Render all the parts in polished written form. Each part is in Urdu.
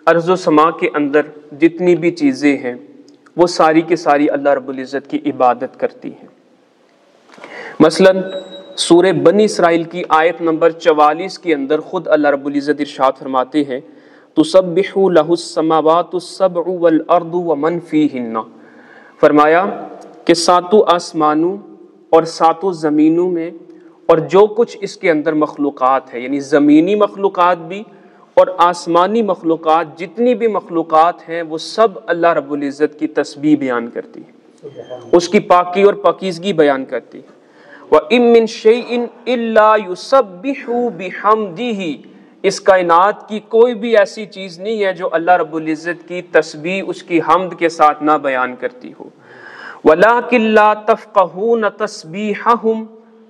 ارض و سما کے اندر جتنی بھی چیزیں ہیں وہ ساری کی ساری اللہ رب العزت کی عبادت کرتی ہیں۔ مثلا سورہ بنی اسرائیل کی آیت نمبر 44 کے اندر خود اللہ رب العزت ارشاد فرماتے ہیں تسبح لہ السماوات السبع والارض ومن فیہن، فرمایا کہ ساتوں آسمانوں اور ساتوں زمینوں میں اور جو کچھ اس کے اندر مخلوقات ہے، یعنی زمینی مخلوقات بھی اور آسمانی مخلوقات، جتنی بھی مخلوقات ہیں وہ سب اللہ رب العزت کی تسبیح بیان کرتی ہے، اس کی پاکی اور پاکیزگی بیان کرتی ہے۔ وَإِن مِّن شَيْءٍ إِلَّا يُسَبِّحُ بِحَمْدِهِ، اس کائنات کی کوئی بھی ایسی چیز نہیں ہے جو اللہ رب العزت کی تسبیح اس کی حمد کے ساتھ نہ بیان کرتی ہو۔ وَلَٰكِن لَّا تَفْقَهُونَ تَسْبِيحَهُمْ،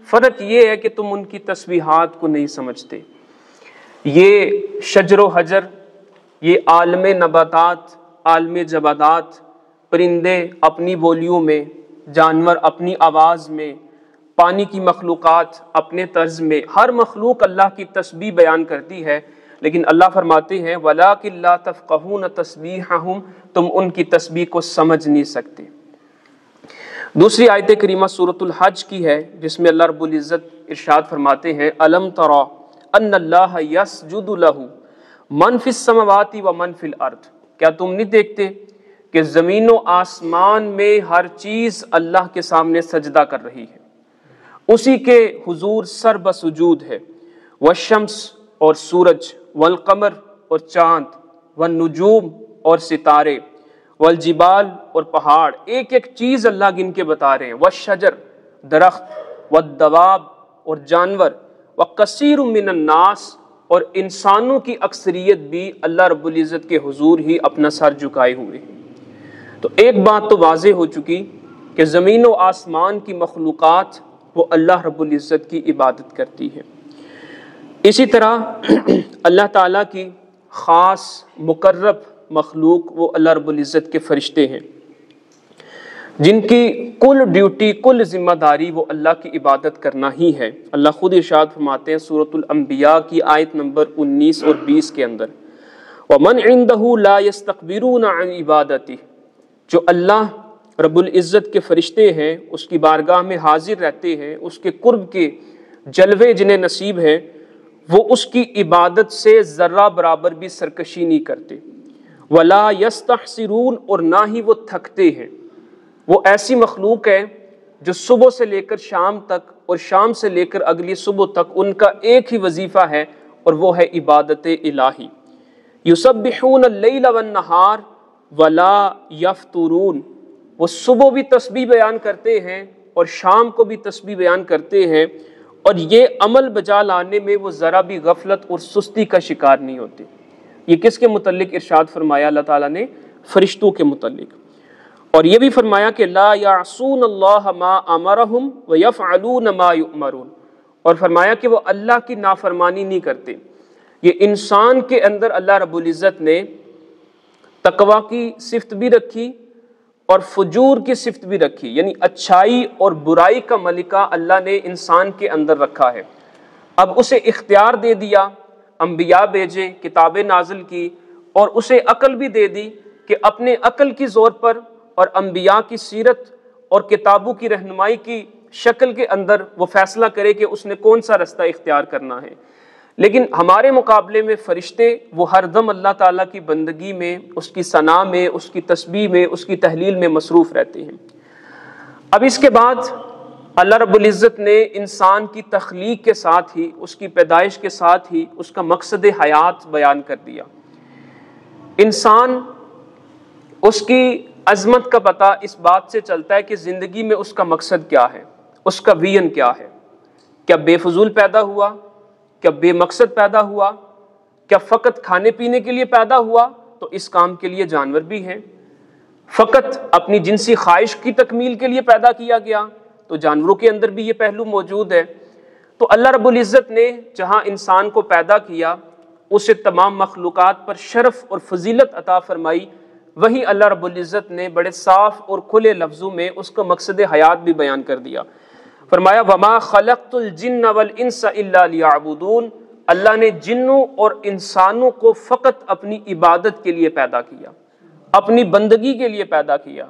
فرق یہ ہے کہ تم ان کی تسبیحات کو نہیں سمجھتے۔ یہ شجر و حجر، یہ عالم نباتات، عالم جمادات، پرندے اپنی بولیوں میں، جانور اپنی آواز میں، پانی کی مخلوقات اپنے طرز میں، ہر مخلوق اللہ کی تسبیح بیان کرتی ہے، لیکن اللہ فرماتے ہیں وَلَٰكِن لَّا تَفْقَهُونَ تَسْبِيحَهُمْ، تم ان کی تسبیح کو سمجھ نہیں سکتے۔ دوسری آیت کریمہ سورۃ الحج کی ہے جس میں اللہ رب العزت ارشاد فرماتے ہیں أَلَمْ تَرَ أَنَّ اللَّهَ يَسْجُدُ لَهُ مَنْ فِي السَّمَاوَاتِ وَمَنْ فِي الْأَرْضِ، کیا تم نہیں دیکھتے کہ زمین و آسمان میں ہر چیز اللہ کے سامنے سجدہ کر رہی ہے، اسی کے حضور سر بسجود ہے۔ والشمس، اور سورج، والقمر، اور چاند، والنجوم، اور ستارے، والجبال، اور پہاڑ، ایک ایک چیز اللہ گن کے بتا رہے ہیں۔ والشجر، درخت، والدواب، اور جانور، وکثیر من الناس، اور انسانوں کی اکثریت بھی اللہ رب العزت کے حضور ہی اپنا سر جھکائے ہوئے ہیں۔ تو ایک بات تو واضح ہو چکی کہ زمین و آسمان کی مخلوقات وہ اللہ رب العزت کی عبادت کرتی ہے۔ اسی طرح اللہ تعالیٰ کی خاص مقرب مخلوق وہ اللہ رب العزت کے فرشتے ہیں، جن کی کل ڈیوٹی، کل ذمہ داری وہ اللہ کی عبادت کرنا ہی ہے۔ اللہ خود ارشاد فرماتے ہیں سورۃ الانبیاء کی آیت نمبر 19 اور 20 کے اندر وَمَنْ عِنْدَهُ لَا يَسْتَكْبِرُونَ عَنْ عِبَادَتِهِ، جو اللہ رب العزت کے فرشتے ہیں، اس کی بارگاہ میں حاضر رہتے ہیں، اس کے قرب کے جلوے جنہیں نصیب ہیں، وہ اس کی عبادت سے ذرہ برابر بھی سرکشی نہیں کرتے۔ وَلَا يَسْتَحْسِرُونَ، اور نہ ہی وہ تھکتے ہیں۔ وہ ایسی مخلوق ہے جو صبح سے لے کر شام تک اور شام سے لے کر اگلی صبح تک ان کا ایک ہی وظیفہ ہے اور وہ ہے عبادت الہی۔ یسبحون اللیل والنہار ولا یفترون، وہ صبح بھی تسبیح بیان کرتے ہیں اور شام کو بھی تسبیح بیان کرتے ہیں، اور یہ عمل بجا لانے میں وہ ذرا بھی غفلت اور سستی کا شکار نہیں ہوتے۔ یہ کس کے متعلق ارشاد فرمایا اللہ تعالیٰ نے؟ فرشتوں کے متعلق۔ اور یہ بھی فرمایا کہ لا یعصون اللہ ما امرہم ویفعلون ما یؤمرون، اور فرمایا کہ وہ اللہ کی نافرمانی نہیں کرتے۔ یہ انسان کے اندر اللہ رب العزت نے تقوی کی صفت بھی رکھی اور فجور کی صفت بھی رکھی، یعنی اچھائی اور برائی کا ملکہ اللہ نے انسان کے اندر رکھا ہے۔ اب اسے اختیار دے دیا، انبیاء بھیجے، کتابیں نازل کی، اور اسے عقل بھی دے دی کہ اپنے عقل کی زور پر اور انبیاء کی سیرت اور کتابوں کی رہنمائی کی شکل کے اندر وہ فیصلہ کرے کہ اس نے کون سا رستہ اختیار کرنا ہے۔ لیکن ہمارے مقابلے میں فرشتے وہ ہر دم اللہ تعالیٰ کی بندگی میں، اس کی ثنا میں، اس کی تسبیح میں، اس کی تحلیل میں مصروف رہتے ہیں۔ اب اس کے بعد اللہ رب العزت نے انسان کی تخلیق کے ساتھ ہی، اس کی پیدائش کے ساتھ ہی اس کا مقصد حیات بیان کر دیا۔ انسان، اس کی عظمت کا پتہ اس بات سے چلتا ہے کہ زندگی میں اس کا مقصد کیا ہے، اس کا ویژن کیا ہے۔ کیا بے فضول پیدا ہوا؟ کیا بے مقصد پیدا ہوا؟ کیا فقط کھانے پینے کے لیے پیدا ہوا؟ تو اس کام کے لیے جانور بھی ہیں۔ فقط اپنی جنسی خواہش کی تکمیل کے لیے پیدا کیا گیا تو جانوروں کے اندر بھی یہ پہلو موجود ہے۔ تو اللہ رب العزت نے جہاں انسان کو پیدا کیا، اسے تمام مخلوقات پر شرف اور فضیلت عطا فرمائی، وہی اللہ رب العزت نے بڑے صاف اور کھلے لفظوں میں اس کا مقصد حیات بھی بیان کر دیا۔ فرمایا وَمَا خَلَقْتُ الْجِنَّ وَالْإِنسَ إِلَّا لِيَعْبُدُونَ، اللہ نے جنوں اور انسانوں کو فقط اپنی عبادت کے لیے پیدا کیا، اپنی بندگی کے لیے پیدا کیا،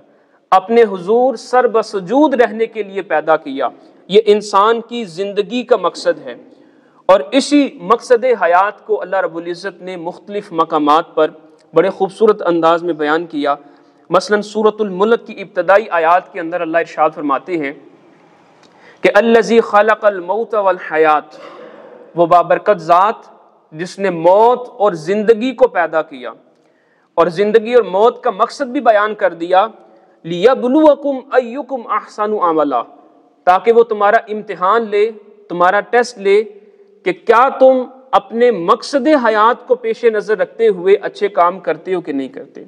اپنے حضور سر بسجود رہنے کے لیے پیدا کیا۔ یہ انسان کی زندگی کا مقصد ہے، اور اسی مقصد حیات کو اللہ رب العزت نے مختلف مقامات پر بڑے خوبصورت انداز میں بیان کیا۔ مثلا سورۃ الملک کی ابتدائی آیات کے اندر اللہ ارشاد فرماتے ہیں کہ الذی خلق الموت والحیات، وہ بابرکت ذات جس نے موت اور زندگی کو پیدا کیا، اور زندگی اور موت کا مقصد بھی بیان کر دیا، لیبلوکم ایکم احسن عملا، تاکہ وہ تمہارا امتحان لے، تمہارا ٹیسٹ لے کہ کیا تم اپنے مقصد حیات کو پیش نظر رکھتے ہوئے اچھے کام کرتے ہو کہ نہیں کرتے۔